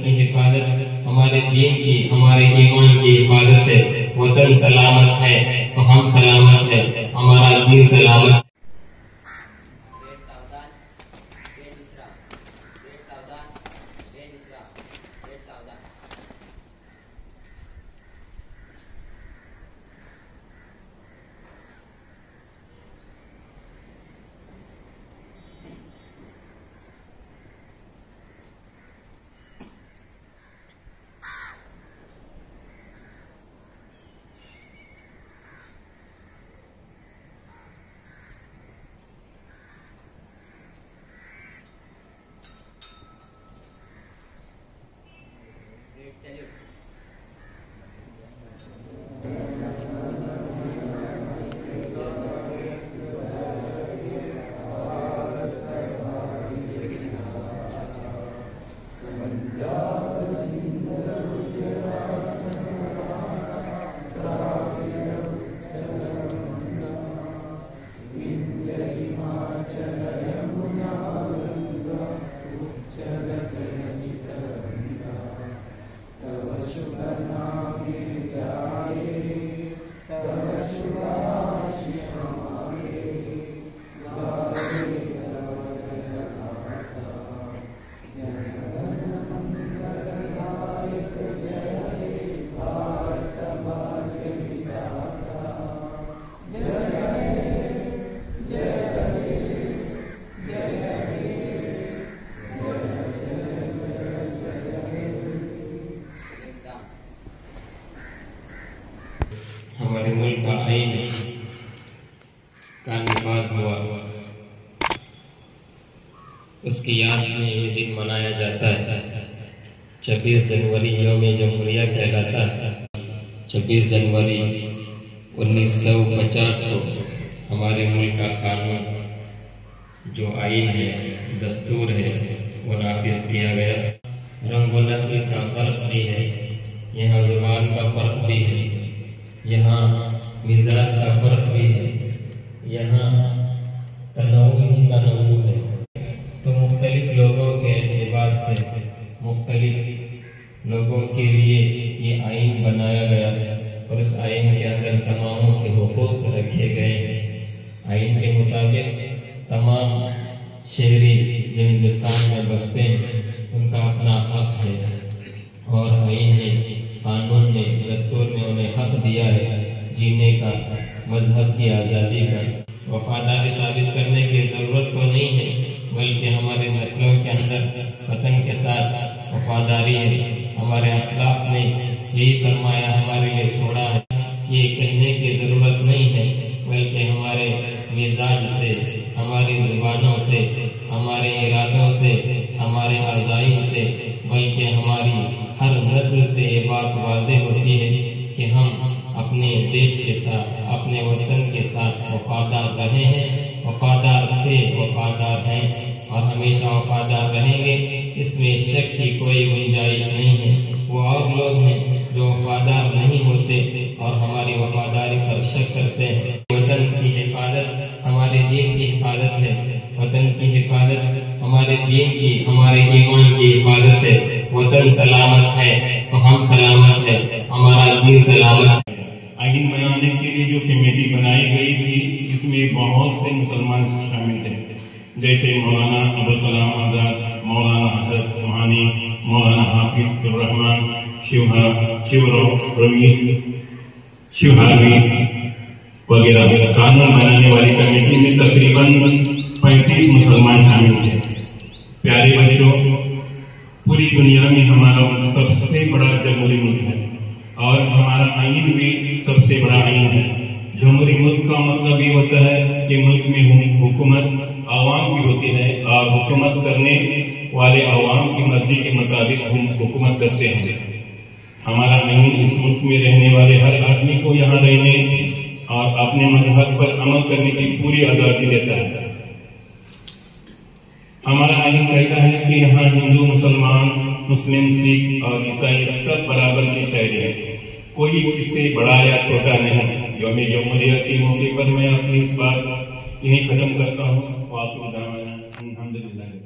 की हिफाजत हमारे दीन की, हमारे ईमान की हिफाजत है। वतन सलामत है तो हम सलामत है, हमारा दीन सलामत। हमारे मुल्क का आईन का निफाज हुआ, उसकी याद में ये दिन मनाया जाता है। 26 जनवरी यौम जमहूरिया कहलाता है। 26 जनवरी 1950 को हमारे मुल्क का कानून जो आईन है, दस्तूर है, वो नाफिज किया गया। रंग व नस्ल का फर्क भी है, यहाँ जुबान का फर्क भी है, यहाँ मिजाज का फर्क भी है, यहाँ तनव्वु ही तनव्वु है। तो मुख्तलिफ लोगों के एतबार से मुख्तलिफ लोगों के लिए ये आईन बनाया गया और उस आईन के अंदर तमामों के हुकूक रखे गए। आईन के मुताबिक तमाम शहरी जो हिंदुस्तान में बसते हैं उनका अपना हक है और आईन ने, कानून ने, दस्तूर ने उन्हें हक दिया है जीने का, मजहब की आज़ादी का। वफादारी साबित करने की ज़रूरत तो नहीं है, बल्कि हमारे नस्लों के अंदर वतन के साथ वफादारी है। हमारे असलाफ ने यही सरमाया हमारे लिए छोड़ा है, ये कहने की ज़रूरत नहीं है, बल्कि हमारे मिजाज से, हमारी ज़ुबानों से, हमारे इरादों से, हमारे अज़ाइम से, बल्कि हमारी हर नस्ल से ये बात वाज़ेह होती है कि हम अपने देश के साथ, अपने वतन के साथ वफादार रहे हैं, वफादार थे, वफादार हैं और हमेशा वफादार रहेंगे। इसमें शक की कोई गुंजाइश नहीं है। वो और लोग हैं जो वफादार नहीं होते और हमारी वफादारी पर शक करते हैं। वतन की हिफाजत हमारे दीन की हिफाजत है। वतन की हिफाजत हमारे दीन की, हमारे ईमान की हिफाजत है। वतन सलामत है तो हम सलामत है, हमारा दीन सलामत है। आईन बनाने के लिए जो कमेटी बनाई गई थी, इसमें बहुत से मुसलमान शामिल थे, जैसे मौलाना अबुल कलाम आज़ाद, मौलाना हजरत रूहानी, मौलाना हाफिज रहमान, शिवहारवी वगैरह। कानून बनाने वाली कमेटी में तकरीबन 35 मुसलमान शामिल थे। प्यारे बच्चों, पूरी दुनिया में हमारा सबसे बड़ा जमहूरी मुल्क है और हमारा आईन भी सबसे बड़ा आईन है। जमहूरी मुल्क का मतलब ये होता है कि मुल्क में हुकूमत आवाम की होती है और हुकूमत करने वाले आवाम की मर्जी के मुताबिक हम हुकूमत करते हैं। हमारा आईन इस मुल्क में रहने वाले हर आदमी को यहाँ रहने और अपने मजहब पर अमल करने की पूरी आज़ादी देता है। हमारा आईन कहता है कि यहाँ हिंदू, मुसलमान, मुस्लिम, सिख और ईसाई सब बराबर की शहरी है, कोई किससे बड़ा या छोटा नहीं। यौम जमहूरिया के मौके पर मैं अपनी इस बात यही खत्म करता हूँ। अल्हम्दुलिल्लाह।